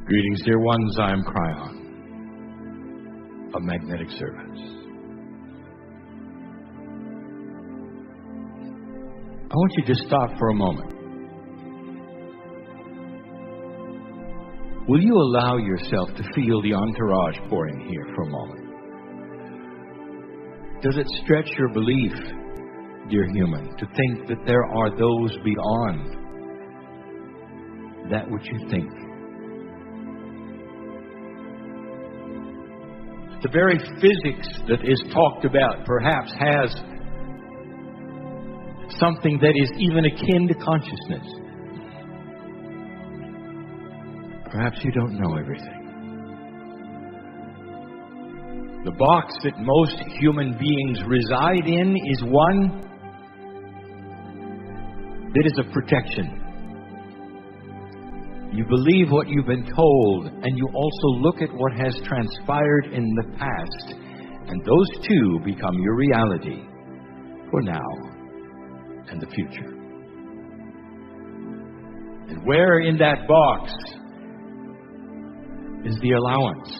Greetings, dear ones. I am Kryon, a magnetic servant. I want you to stop for a moment. Will you allow yourself to feel the entourage pouring here for a moment? Does it stretch your belief, dear human, to think that there are those beyond that which you think? The very physics that is talked about perhaps has something that is even akin to consciousness. Perhaps you don't know everything. The box that most human beings reside in is one that is a protection. You believe what you've been told, and you also look at what has transpired in the past, and those two become your reality for now and the future. And where in that box is the allowance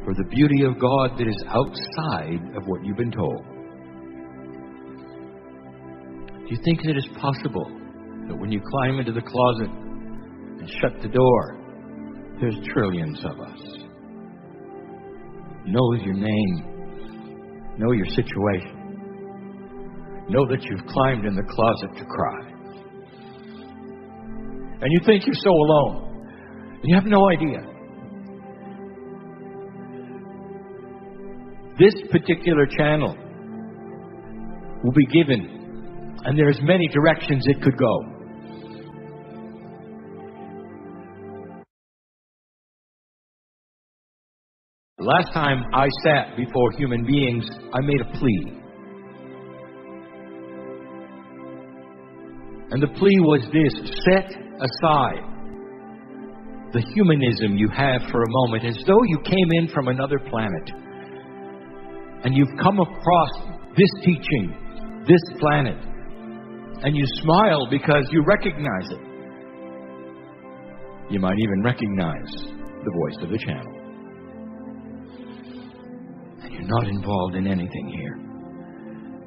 for the beauty of God that is outside of what you've been told? Do you think it is possible that when you climb into the closet and shut the door, there's trillions of us? Know your name. Know your situation. Know that you've climbed in the closet to cry. And you think you're so alone. You have no idea. This particular channel will be given, and there's many directions it could go. The last time I sat before human beings, I made a plea. And the plea was this: set aside the humanism you have for a moment, as though you came in from another planet. And you've come across this teaching, this planet, and you smile because you recognize it. You might even recognize the voice of the channel. And you're not involved in anything here.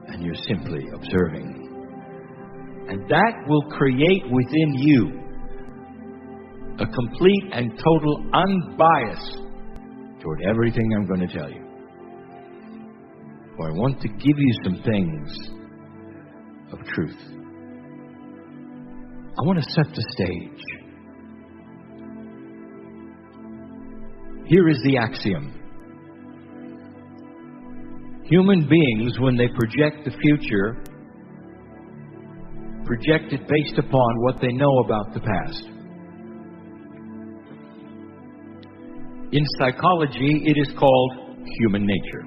And you're simply observing. And that will create within you a complete and total unbias toward everything I'm going to tell you. For I want to give you some things of truth. I want to set the stage. Here is the axiom. Human beings, when they project the future, project it based upon what they know about the past. In psychology, it is called human nature.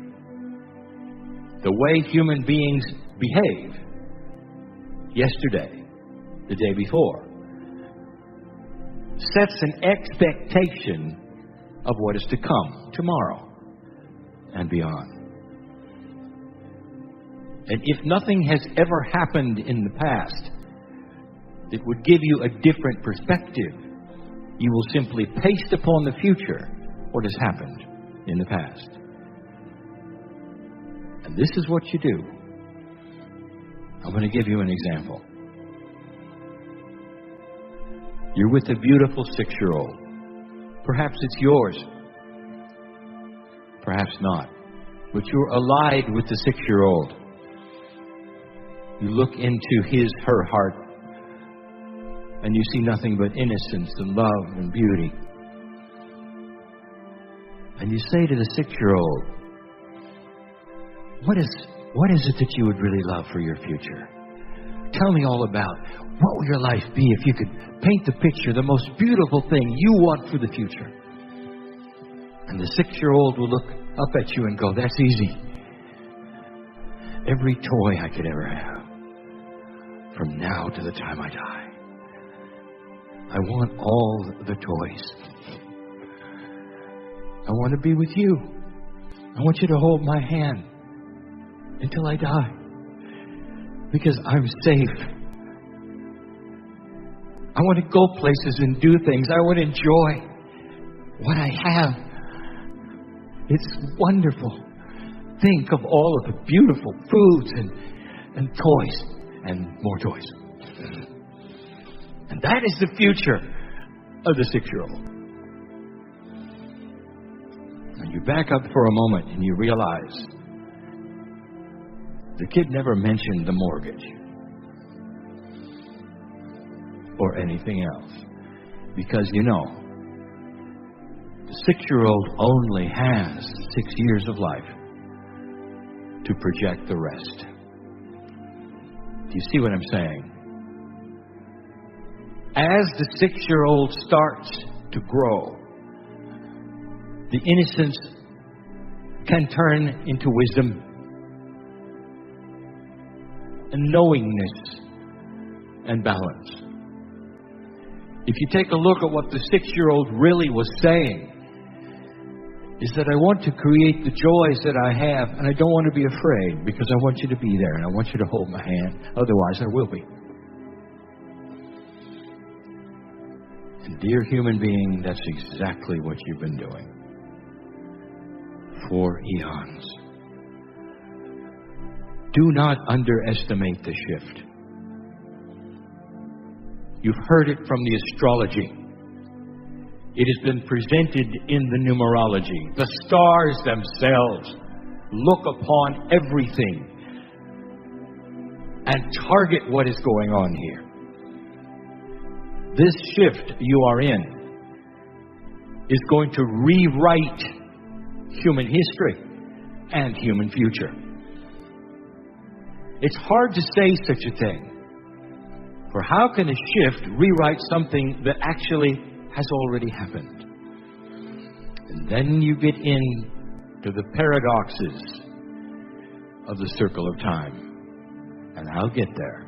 The way human beings behave yesterday, the day before, sets an expectation of what is to come tomorrow and beyond. And if nothing has ever happened in the past that would give you a different perspective, you will simply paste upon the future what has happened in the past. And this is what you do. I'm going to give you an example. You're with a beautiful 6-year-old. Perhaps it's yours. Perhaps not. But you're allied with the 6-year-old. You look into her heart, and you see nothing but innocence and love and beauty. And you say to the 6-year-old, what is it that you would really love for your future? Tell me all about what will your life be if you could paint the picture, the most beautiful thing you want for the future. And the 6-year-old will look up at you and go, that's easy. Every toy I could ever have, from now to the time I die. I want all the toys. I want to be with you. I want you to hold my hand until I die, because I'm safe. I want to go places and do things. I want to enjoy what I have. It's wonderful. Think of all of the beautiful foods and toys and more toys. And that is the future of the 6-year-old. And you back up for a moment and you realize the kid never mentioned the mortgage or anything else. Because you know, the 6-year-old only has 6 years of life to project the rest. Do you see what I'm saying? As the 6-year-old starts to grow, the innocence can turn into wisdom and knowingness and balance. If you take a look at what the 6-year-old really was saying, is that I want to create the joys that I have, and I don't want to be afraid, because I want you to be there and I want you to hold my hand. Otherwise, I will be. And dear human being, that's exactly what you've been doing for eons. Do not underestimate the shift. You've heard it from the astrology. It has been presented in the numerology. The stars themselves look upon everything and target what is going on here. This shift you are in is going to rewrite human history and human future. It's hard to say such a thing. For how can a shift rewrite something that actually has already happened? And then you get into the paradoxes of the circle of time. And I'll get there.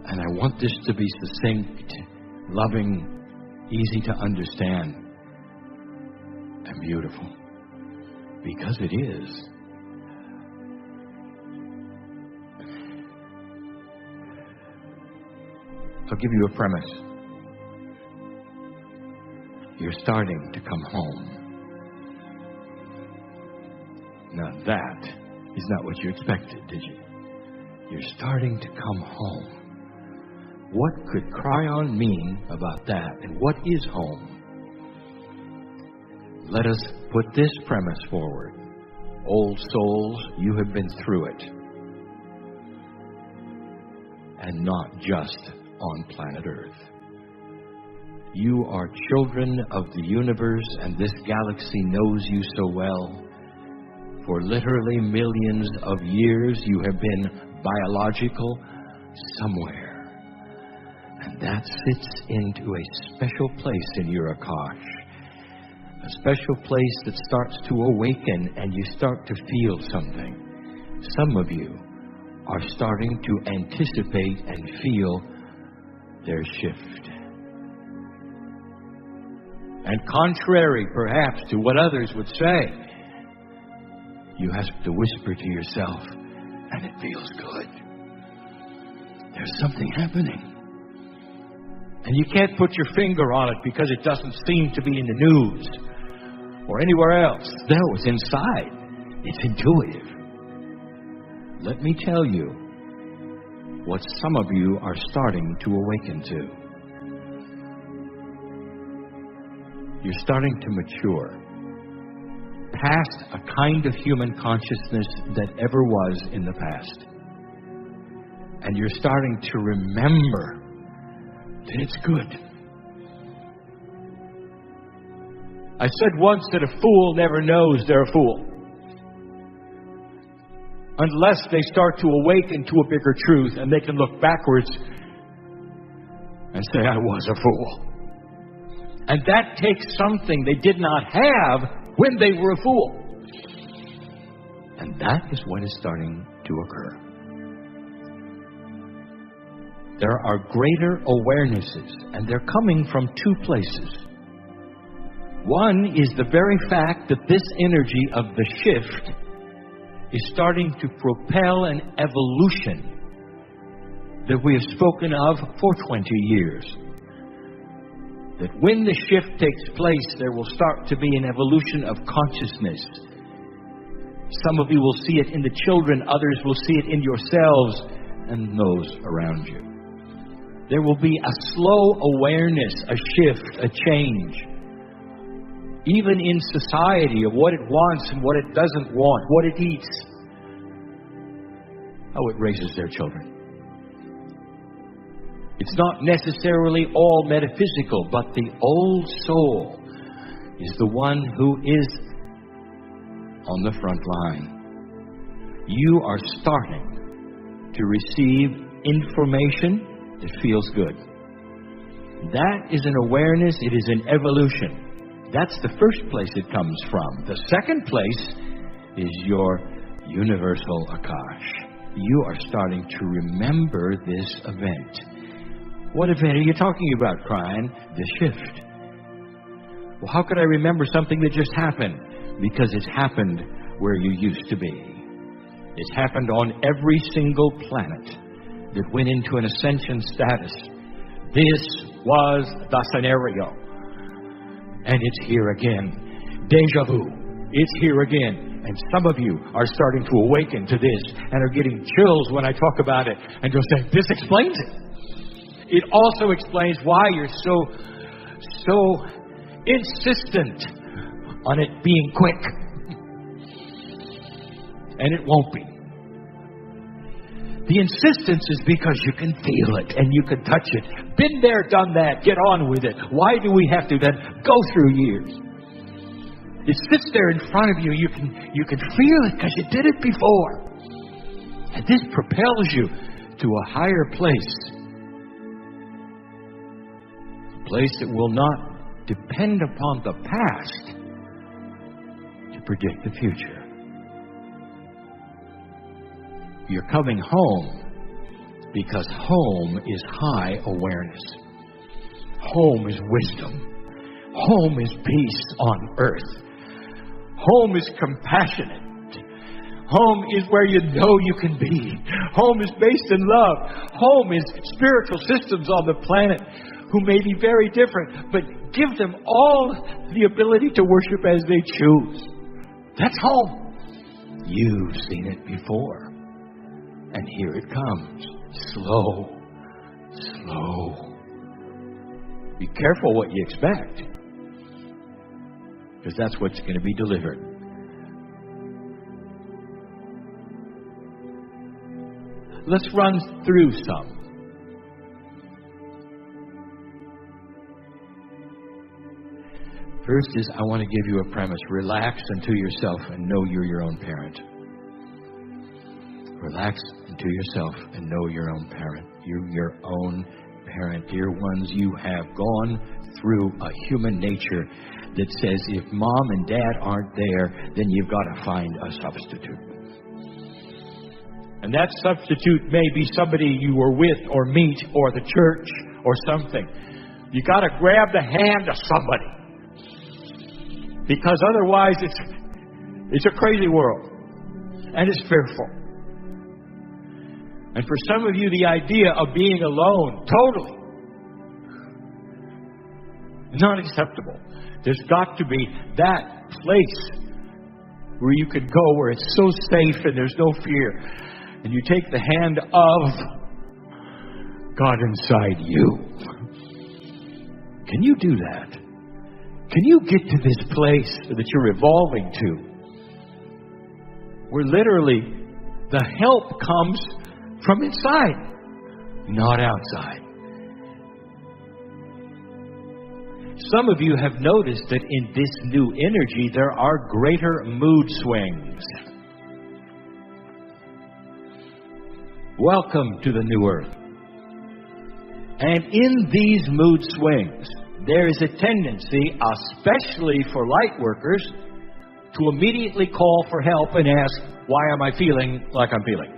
And I want this to be succinct, loving, easy to understand, and beautiful. Because it is. I'll give you a premise. You're starting to come home. Now that is not what you expected, did you? You're starting to come home. What could Kryon mean about that? And what is home? Let us put this premise forward. Old souls, you have been through it. And not just on planet Earth. You are children of the universe, and this galaxy knows you so well. For literally millions of years, you have been biological somewhere. And that sits into a special place in your Akash. A special place that starts to awaken, and you start to feel something. Some of you are starting to anticipate and feel their shift. And contrary, perhaps, to what others would say, you have to whisper to yourself, and it feels good. There's something happening. And you can't put your finger on it because it doesn't seem to be in the news or anywhere else. No, it's inside. It's intuitive. Let me tell you what some of you are starting to awaken to. You're starting to mature past a kind of human consciousness that ever was in the past. And you're starting to remember that it's good. I said once that a fool never knows they're a fool unless they start to awaken to a bigger truth, and they can look backwards and say, I was a fool. And that takes something they did not have when they were a fool. And that is what is starting to occur. There are greater awarenesses, and they're coming from two places. One is the very fact that this energy of the shift is starting to propel an evolution that we have spoken of for 20 years. that when the shift takes place, there will start to be an evolution of consciousness. Some of you will see it in the children, others will see it in yourselves and those around you. There will be a slow awareness, a shift, a change, even in society, of what it wants and what it doesn't want, what it eats, how it raises their children. It's not necessarily all metaphysical, but the old soul is the one who is on the front line. You are starting to receive information that feels good. That is an awareness. It is an evolution. That's the first place it comes from. The second place is your universal Akash. You are starting to remember this event. What event are you talking about, Kryon? The shift. Well, how could I remember something that just happened? Because it's happened where you used to be. It's happened on every single planet that went into an ascension status. This was the scenario. And it's here again. Deja vu. It's here again. And some of you are starting to awaken to this and are getting chills when I talk about it. And you're saying, this explains it. It also explains why you're so insistent on it being quick. And it won't be. The insistence is because you can feel it and you can touch it. Been there, done that. Get on with it. Why do we have to then go through years? It sits there in front of you. You can feel it because you did it before. And this propels you to a higher place. A place that will not depend upon the past to predict the future. You're coming home because home is high awareness. Home is wisdom. Home is peace on earth. Home is compassionate. Home is where you know you can be. Home is based in love. Home is spiritual systems on the planet who may be very different, but give them all the ability to worship as they choose. That's home. You've seen it before. And here it comes. Slow. Slow. Be careful what you expect, because that's what's going to be delivered. Let's run through some. First is, I want to give you a premise. Relax into yourself and know you're your own parent. Relax into yourself and know your own parent. You're your own parent. Dear ones, you have gone through a human nature that says if mom and dad aren't there, then you've got to find a substitute. And that substitute may be somebody you were with or meet or the church or something. You got to grab the hand of somebody. Because otherwise it's a crazy world. And it's fearful. And for some of you, the idea of being alone, totally not acceptable. There's got to be that place where you can go where it's so safe and there's no fear. And you take the hand of God inside you. Can you do that? Can you get to this place that you're evolving to? Where literally the help comes from inside, not outside. Some of you have noticed that in this new energy there are greater mood swings. Welcome to the new earth. And in these mood swings, there is a tendency, especially for light workers, to immediately call for help and ask, why am I feeling like I'm feeling?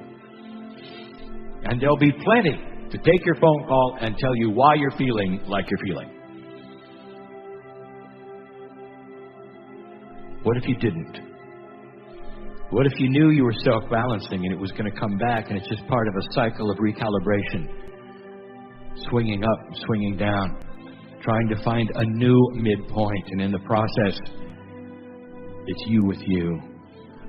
And there'll be plenty to take your phone call and tell you why you're feeling like you're feeling. What if you didn't? What if you knew you were self-balancing and it was going to come back and it's just part of a cycle of recalibration? Swinging up, swinging down. trying to find a new midpoint, and in the process, it's you with you.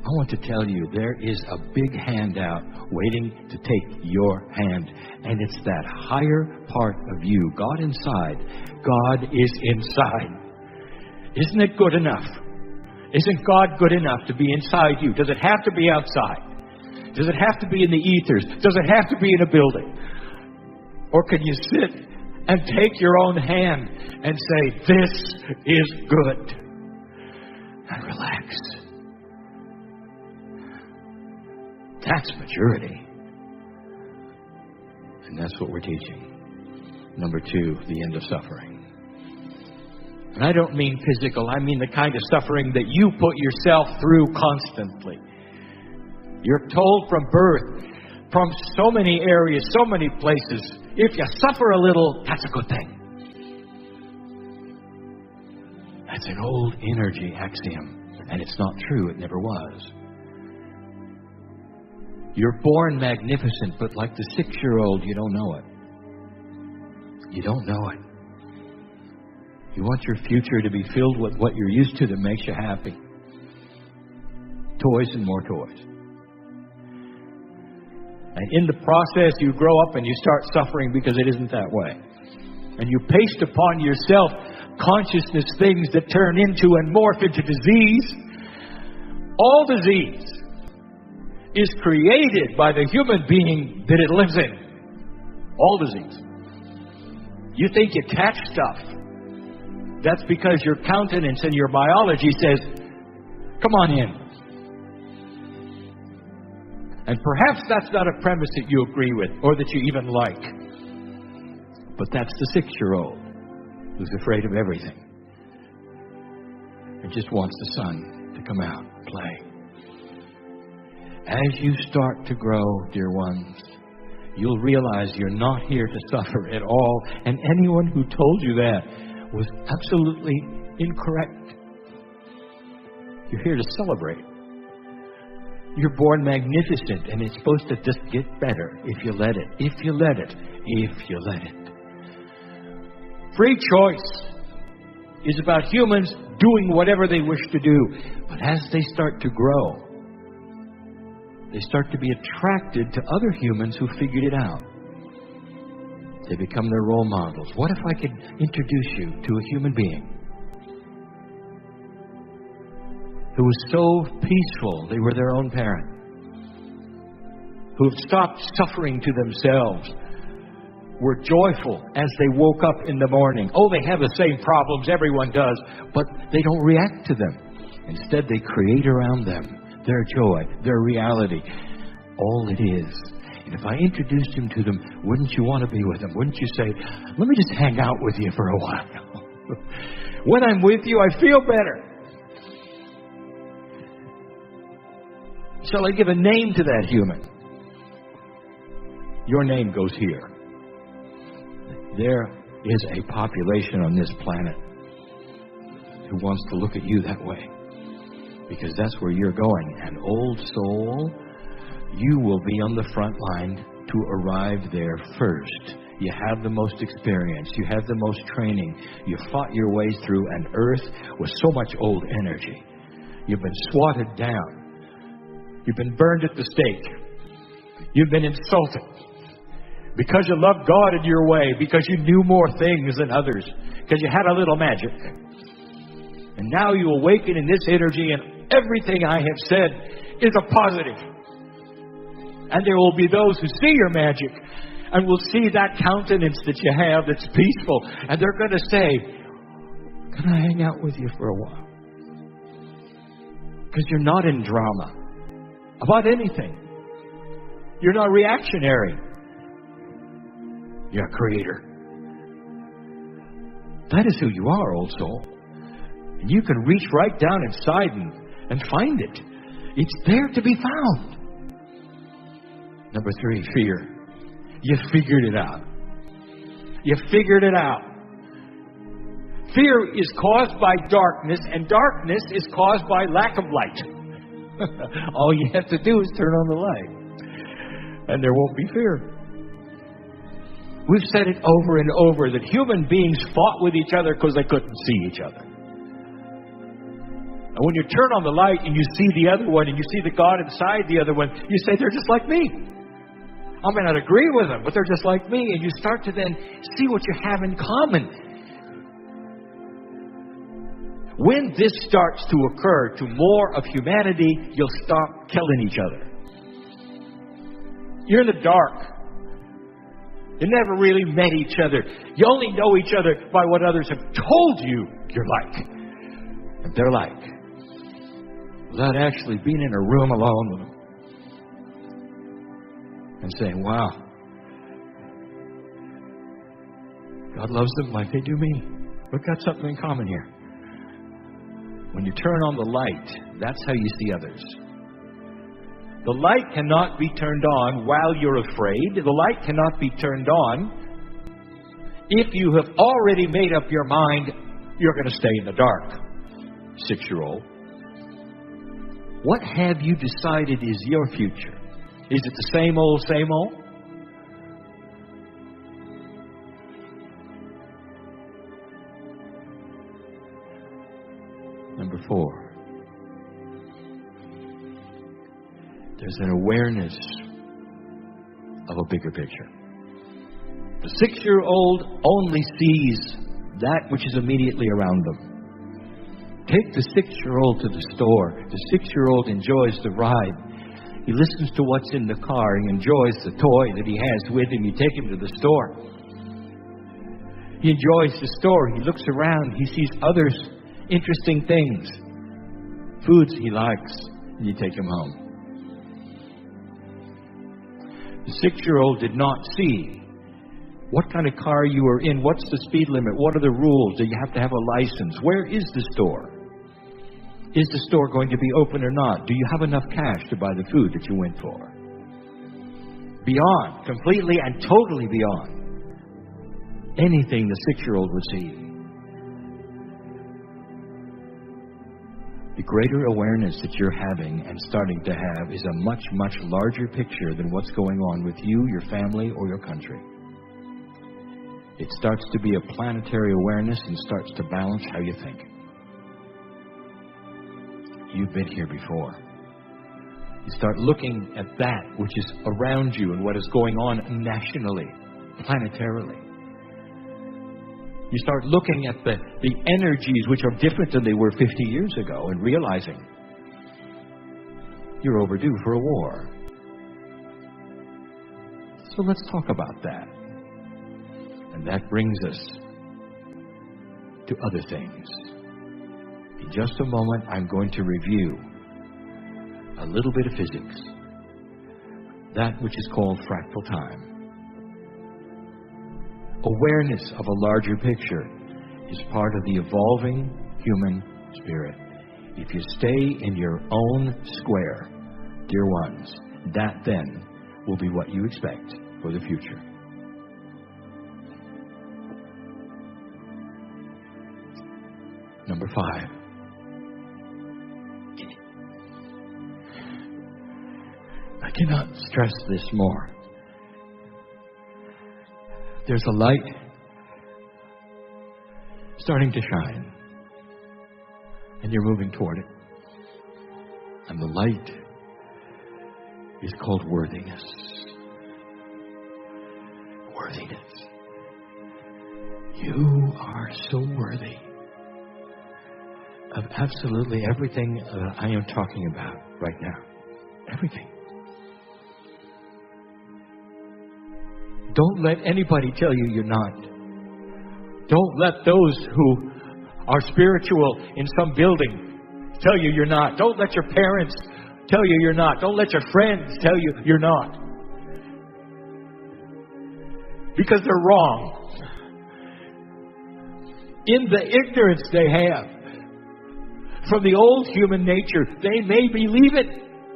I want to tell you, there is a big hand out waiting to take your hand, and it's that higher part of you, God inside. God is inside. Isn't it good enough? Isn't God good enough to be inside you? Does it have to be outside? Does it have to be in the ethers? Does it have to be in a building? Or can you sit and take your own hand and say, this is good, and relax? That's maturity. And that's what we're teaching. Number 2, the end of suffering. And I don't mean physical. I mean the kind of suffering that you put yourself through constantly. You're told from birth, from so many areas, so many places, if you suffer a little, that's a good thing. That's an old energy axiom. And it's not true. It never was. You're born magnificent, but like the 6-year-old, you don't know it. You don't know it. You want your future to be filled with what you're used to that makes you happy. Toys and more toys. And in the process, you grow up and you start suffering because it isn't that way. And you paste upon yourself consciousness things that turn into and morph into disease. All disease is created by the human being that it lives in. All disease. You think you catch stuff. That's because your countenance and your biology says, come on in. And perhaps that's not a premise that you agree with or that you even like. But that's the 6-year-old who's afraid of everything and just wants the sun to come out and play. As you start to grow, dear ones, you'll realize you're not here to suffer at all. And anyone who told you that was absolutely incorrect. You're here to celebrate. You're born magnificent, and it's supposed to just get better if you let it. If you let it. If you let it. Free choice is about humans doing whatever they wish to do. But as they start to grow, they start to be attracted to other humans who figured it out. They become their role models. What if I could introduce you to a human being who was so peaceful they were their own parent, who have stopped suffering to themselves, were joyful as they woke up in the morning. Oh, they have the same problems everyone does, but they don't react to them. Instead, they create around them their joy, their reality, all it is. And if I introduced him to them, wouldn't you want to be with them? Wouldn't you say, let me just hang out with you for a while? When I'm with you, I feel better. Shall I give a name to that human? Your name goes here. There is a population on this planet who wants to look at you that way, because that's where you're going. And old soul, you will be on the front line to arrive there first. You have the most experience. You have the most training. You fought your way through an earth with so much old energy. You've been swatted down. You've been burned at the stake. You've been insulted because you loved God in your way, because you knew more things than others, because you had a little magic. And now you awaken in this energy, and everything I have said is a positive. And there will be those who see your magic and will see that countenance that you have that's peaceful, and they're going to say, can I hang out with you for a while? Because you're not in drama about anything. You're not reactionary. You're a creator. That is who you are, old soul. And you can reach right down inside and find it. It's there to be found. Number 3, fear. You figured it out. You figured it out. Fear is caused by darkness, and darkness is caused by lack of light. All you have to do is turn on the light, and there won't be fear. We've said it over and over that human beings fought with each other because they couldn't see each other. And when you turn on the light and you see the other one and you see the God inside the other one, you say, they're just like me. I may not agree with them, but they're just like me. And you start to then see what you have in common. When this starts to occur to more of humanity, you'll stop killing each other. You're in the dark. You never really met each other. You only know each other by what others have told you you're like. And they're like. Without actually being in a room alone with them. And saying, wow. God loves them like they do me. We've got something in common here. When you turn on the light, that's how you see others. The light cannot be turned on while you're afraid. The light cannot be turned on if you have already made up your mind you're going to stay in the dark. 6-year-old. What have you decided is your future? Is it the same old, same old? Number 4. There's an awareness of a bigger picture. The 6-year-old only sees that which is immediately around them. Take the 6-year-old to the store. The 6-year-old enjoys the ride. He listens to what's in the car. He enjoys the toy that he has with him. You take him to the store. He enjoys the store. He looks around. He sees others, interesting things, foods he likes, and you take him home. The 6-year-old did not see what kind of car you are in, what's the speed limit, what are the rules, do you have to have a license, where is the store? Is the store going to be open or not? Do you have enough cash to buy the food that you went for? Beyond, completely and totally beyond anything the 6-year-old would see. The greater awareness that you're having and starting to have is a much, much larger picture than what's going on with you, your family, or your country. It starts to be a planetary awareness and starts to balance how you think. You've been here before. You start looking at that which is around you and what is going on nationally, planetarily. You start looking at the energies which are different than they were 50 years ago and realizing you're overdue for a war. So let's talk about that. And that brings us to other things. In just a moment, I'm going to review a little bit of physics. That which is called fractal time. Awareness of a larger picture is part of the evolving human spirit. If you stay in your own square, dear ones, that then will be what you expect for the future. Number 5. I cannot stress this more. There's a light starting to shine, and you're moving toward it. And the light is called worthiness. Worthiness. You are so worthy of absolutely everything that I am talking about right now. Everything. Don't let anybody tell you you're not. Don't let those who are spiritual in some building tell you you're not. Don't let your parents tell you you're not. Don't let your friends tell you you're not. Because they're wrong. In the ignorance they have from the old human nature, they may believe it,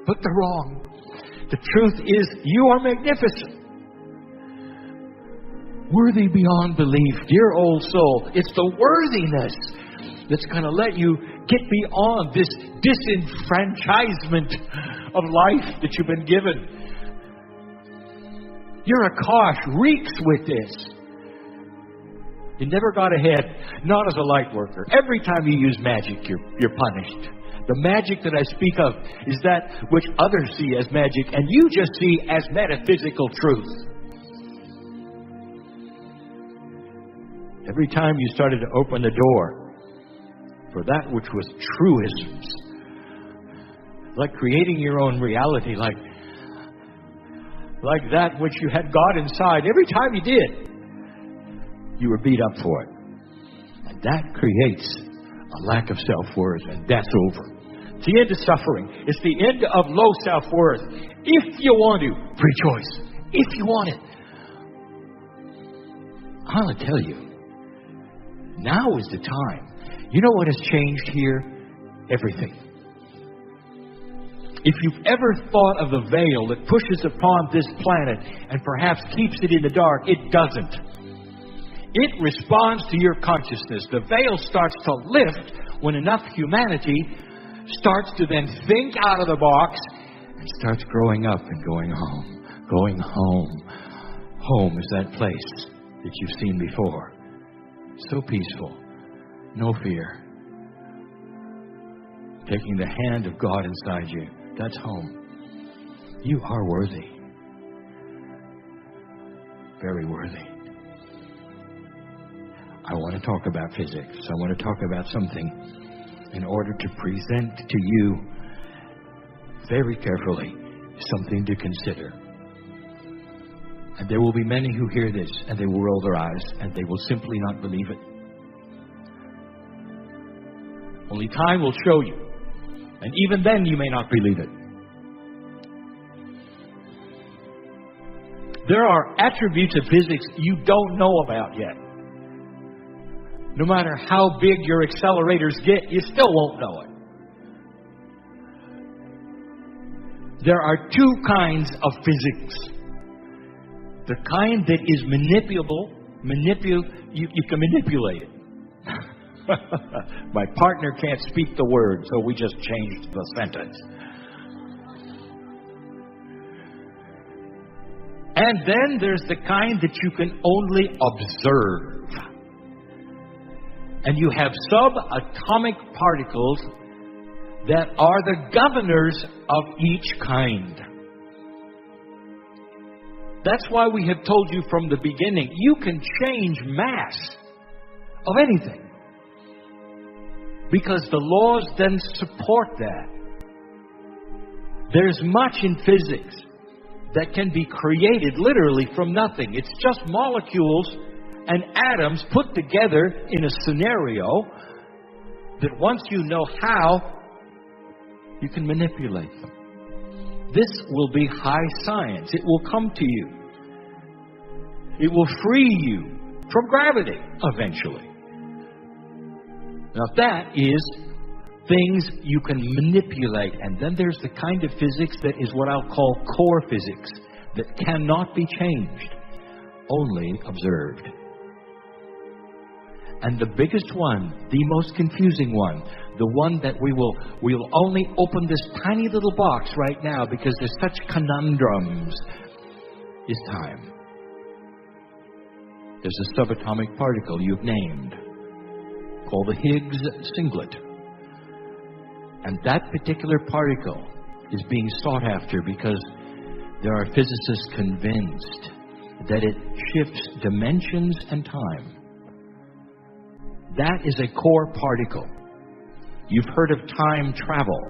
but they're wrong. The truth is, you are magnificent. Worthy beyond belief. Dear old soul, it's the worthiness that's going to let you get beyond this disenfranchisement of life that you've been given. Your Akash reeks with this. You never got ahead, not as a light worker. Every time you use magic, you're punished. The magic that I speak of is that which others see as magic, and you just see as metaphysical truth. Every time you started to open the door for that which was truisms, like creating your own reality, like that which you had God inside, every time you did, you were beat up for it. And that creates a lack of self-worth, and that's over. It's the end of suffering. It's the end of low self-worth. If you want to, free choice. If you want it. I'm going to tell you, now is the time. You know what has changed here? Everything. If you've ever thought of the veil that pushes upon this planet and perhaps keeps it in the dark, it doesn't. It responds to your consciousness. The veil starts to lift when enough humanity starts to then think out of the box and starts growing up and going home. Going home. Home is that place that you've seen before. So peaceful. No fear. Taking the hand of God inside you. That's home. You are worthy. Very worthy. I want to talk about physics. I want to talk about something in order to present to you very carefully something to consider. And there will be many who hear this and they will roll their eyes and they will simply not believe it. Only time will show you. And even then you may not believe it. There are attributes of physics you don't know about yet. No matter how big your accelerators get, you still won't know it. There are two kinds of physics. The kind that is manipulable, you can manipulate it. My partner can't speak the word, so we just changed the sentence. And then there's the kind that you can only observe. And you have subatomic particles that are the governors of each kind. That's why we have told you from the beginning, you can change mass of anything. Because the laws then support that. There's much in physics that can be created literally from nothing. It's just molecules and atoms put together in a scenario that once you know how, you can manipulate them. This will be high science. It will come to you. It will free you from gravity eventually. Now that is things you can manipulate. And then there's the kind of physics that is what I'll call core physics, that cannot be changed, only observed. And the biggest one, the most confusing one, the one that we'll only open this tiny little box right now because there's such conundrums, is time. There's a subatomic particle you've named called the Higgs singlet. And that particular particle is being sought after because there are physicists convinced that it shifts dimensions and time. That is a core particle. You've heard of time travel.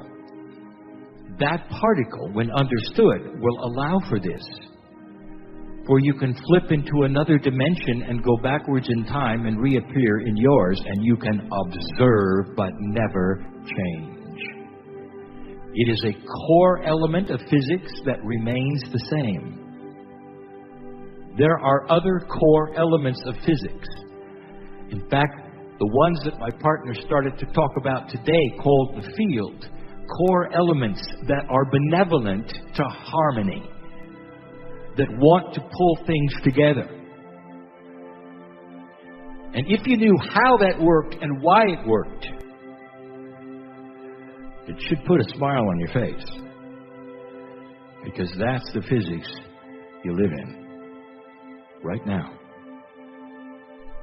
That particle, when understood, will allow for this. For you can flip into another dimension and go backwards in time and reappear in yours, and you can observe but never change. It is a core element of physics that remains the same. There are other core elements of physics. In fact, the ones that my partner started to talk about today, called the field, core elements that are benevolent to harmony, that want to pull things together. And if you knew how that worked and why it worked, it should put a smile on your face. Because that's the physics you live in. right now.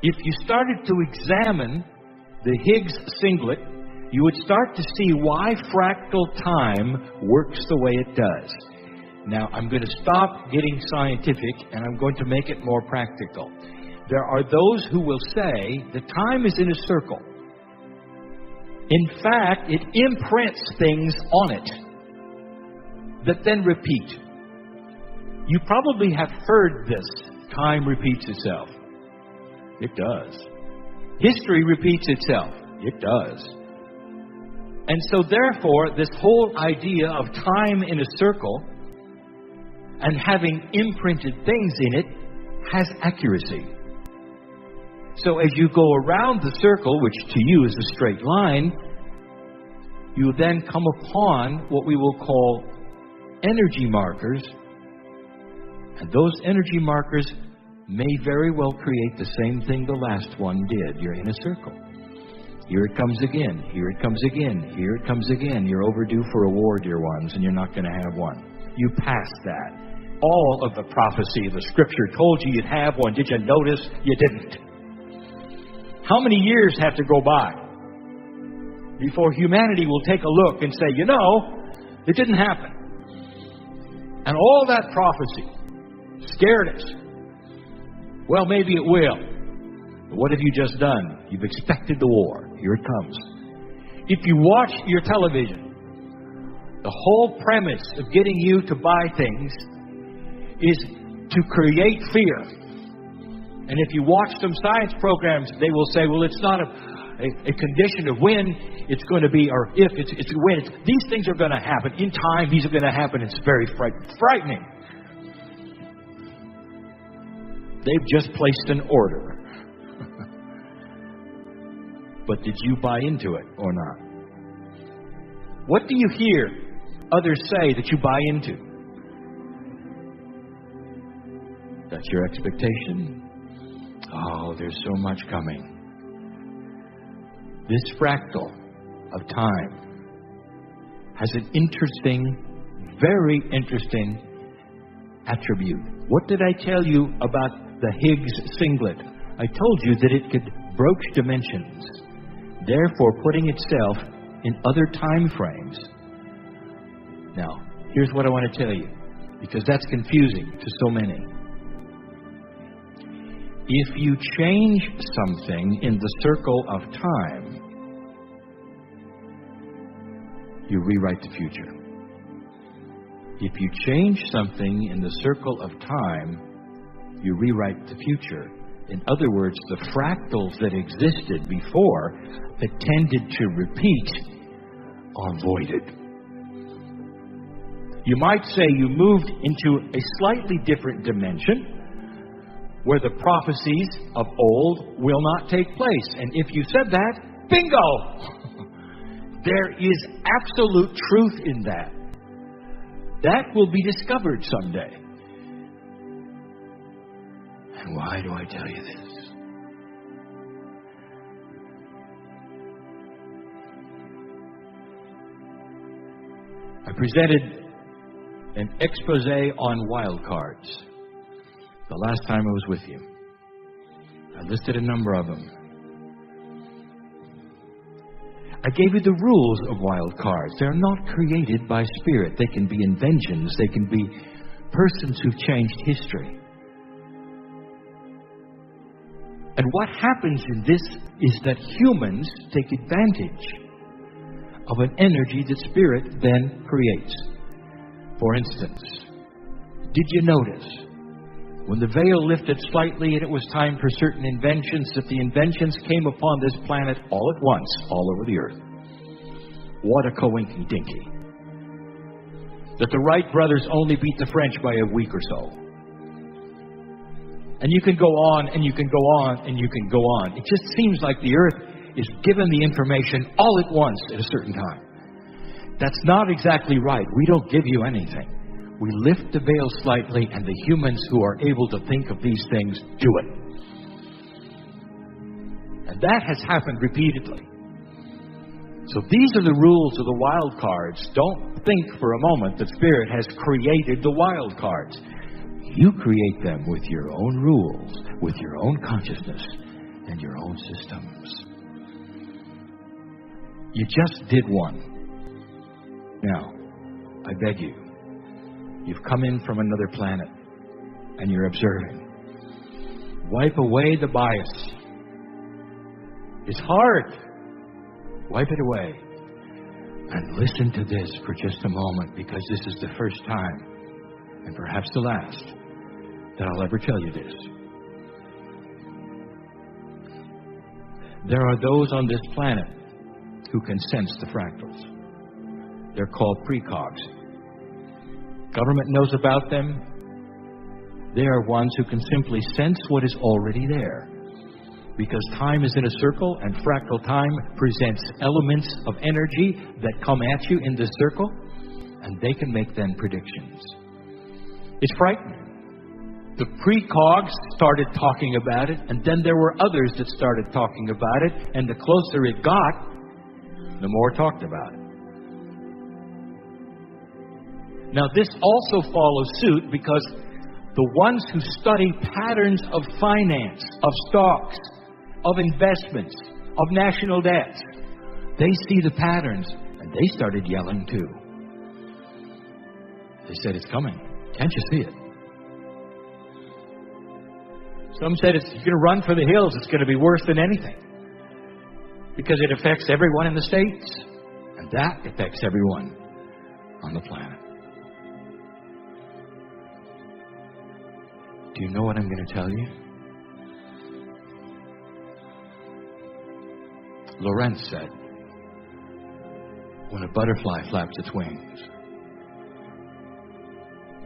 If you started to examine the Higgs singlet, you would start to see why fractal time works the way it does. Now, I'm going to stop getting scientific, and I'm going to make it more practical. There are those who will say that time is in a circle. In fact, it imprints things on it that then repeat. You probably have heard this. Time repeats itself. It does. History repeats itself. It does. And so therefore, this whole idea of time in a circle and having imprinted things in it has accuracy. So as you go around the circle, which to you is a straight line, you then come upon what we will call energy markers. And those energy markers may very well create the same thing the last one did. You're in a circle. Here it comes again. Here it comes again. Here it comes again. You're overdue for a war, dear ones, and you're not going to have one. You passed that. All of the prophecy of the Scripture told you you'd have one. Did you notice? You didn't. How many years have to go by before humanity will take a look and say, you know, it didn't happen? And all that prophecy scared us. Well, maybe it will. But what have you just done? You've expected the war. Here it comes. If you watch your television, the whole premise of getting you to buy things is to create fear. And if you watch some science programs, they will say, well, it's not a condition of when it's going to be, or if it's when. These things are going to happen. In time, these are going to happen. It's very frightening. They've just placed an order. But did you buy into it or not? What do you hear others say that you buy into? That's your expectation? Oh, there's so much coming. This fractal of time has an interesting, very interesting attribute. What did I tell you about the Higgs singlet? I told you that it could broach dimensions, therefore putting itself in other time frames. Now, here's what I want to tell you, because that's confusing to so many. If you change something in the circle of time, you rewrite the future. If you change something in the circle of time, you rewrite the future. In other words, the fractals that existed before that tended to repeat are voided. You might say you moved into a slightly different dimension where the prophecies of old will not take place. And if you said that, bingo! There is absolute truth in that. That will be discovered someday. And why do I tell you this? I presented an expose on wild cards the last time I was with you. I listed a number of them. I gave you the rules of wild cards. They're not created by spirit. They can be inventions. They can be persons who've changed history. And what happens in this is that humans take advantage of an energy that spirit then creates. For instance, did you notice when the veil lifted slightly and it was time for certain inventions, that the inventions came upon this planet all at once, all over the earth? What a coinky-dinky. That the Wright brothers only beat the French by a week or so. And you can go on, and you can go on, and you can go on. It just seems like the earth is given the information all at once at a certain time. That's not exactly right. We don't give you anything. We lift the veil slightly, and the humans who are able to think of these things do it. And that has happened repeatedly. So these are the rules of the wild cards. Don't think for a moment that Spirit has created the wild cards. You create them with your own rules, with your own consciousness, and your own systems. You just did one. Now, I beg you, you've come in from another planet, and you're observing. Wipe away the bias. It's hard. Wipe it away. And listen to this for just a moment, because this is the first time, and perhaps the last, that I'll ever tell you this. There are those on this planet who can sense the fractals. They're called precogs. Government knows about them. They are ones who can simply sense what is already there. Because time is in a circle, and fractal time presents elements of energy that come at you in this circle, and they can make then predictions. It's frightening. The precogs started talking about it, and then there were others that started talking about it, and the closer it got, the more talked about it. Now, this also follows suit because the ones who study patterns of finance, of stocks, of investments, of national debts, they see the patterns, and they started yelling too. They said, it's coming. Can't you see it? Some said, it's going to run for the hills. It's going to be worse than anything. Because it affects everyone in the States. And that affects everyone on the planet. Do you know what I'm going to tell you? Lorenz said, when a butterfly flaps its wings,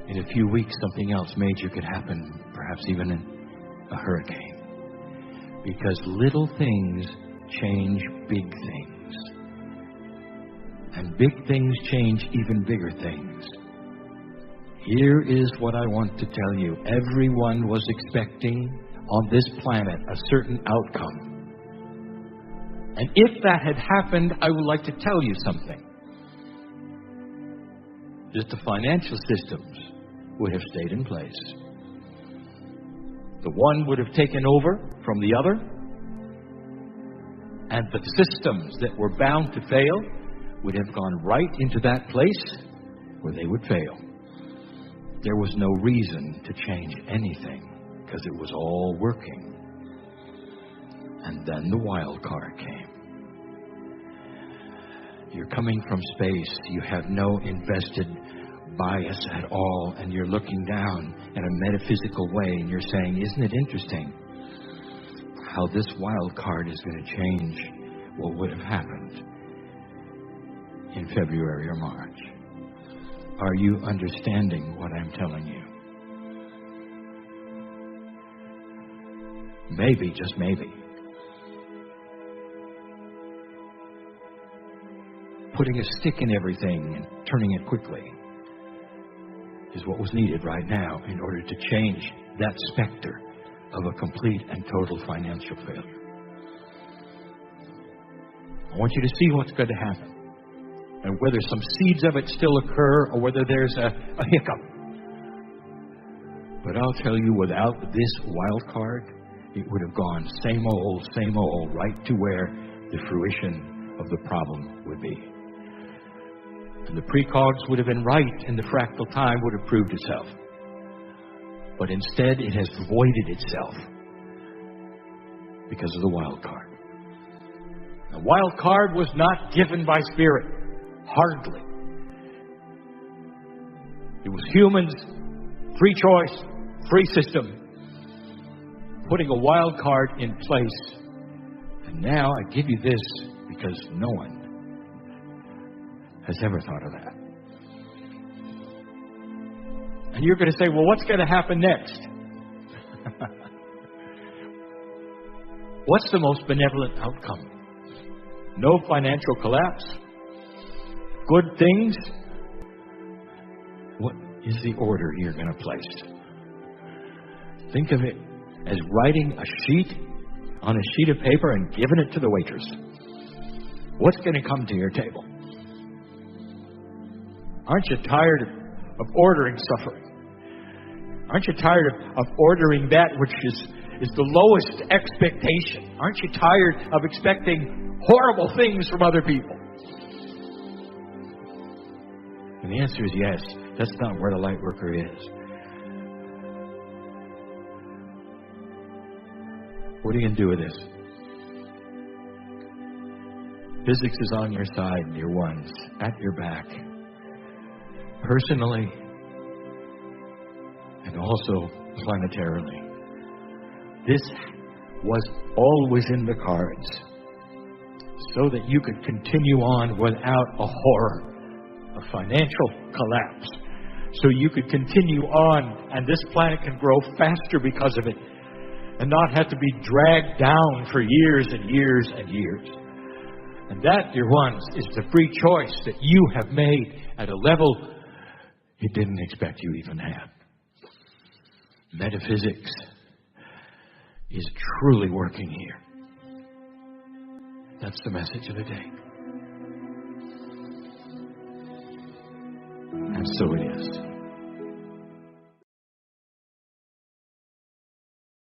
in a few weeks something else major could happen, perhaps even a hurricane. Because little things change big things. And big things change even bigger things. Here is what I want to tell you. Everyone was expecting on this planet a certain outcome. And if that had happened, I would like to tell you something. Just the financial systems would have stayed in place. The one would have taken over from the other. And the systems that were bound to fail would have gone right into that place where they would fail. There was no reason to change anything because it was all working. And then the wild card came. You're coming from space. You have no invested bias at all. And you're looking down in a metaphysical way. And you're saying, isn't it interesting how this wild card is going to change what would have happened in February or March? Are you understanding what I'm telling you? Maybe, just maybe, putting a stick in everything and turning it quickly is what was needed right now in order to change that specter of a complete and total financial failure. I want you to see what's going to happen. And whether some seeds of it still occur or whether there's a hiccup. But I'll tell you, without this wild card, it would have gone same old, right to where the fruition of the problem would be. And the precogs would have been right, and the fractal time would have proved itself. But instead, it has voided itself because of the wild card. The wild card was not given by Spirit. Hardly. It was humans, free choice, free system, putting a wild card in place. And now I give you this because no one has ever thought of that. And you're going to say, well, what's going to happen next? What's the most benevolent outcome? No financial collapse? Good things? What is the order you're going to place? Think of it as writing a sheet on a sheet of paper and giving it to the waitress. What's going to come to your table? Aren't you tired of ordering suffering? Aren't you tired of ordering that which is the lowest expectation? Aren't you tired of expecting horrible things from other people? And the answer is yes. That's not where the light worker is. What are you going to do with this? Physics is on your side, dear ones, at your back. Personally, and also planetarily. This was always in the cards, so that you could continue on without a horror, a financial collapse. So you could continue on, and this planet can grow faster because of it, and not have to be dragged down for years and years and years. And that, dear ones, is the free choice that you have made at a level you didn't expect you even had. Metaphysics is truly working here. That's the message of the day. And so it is.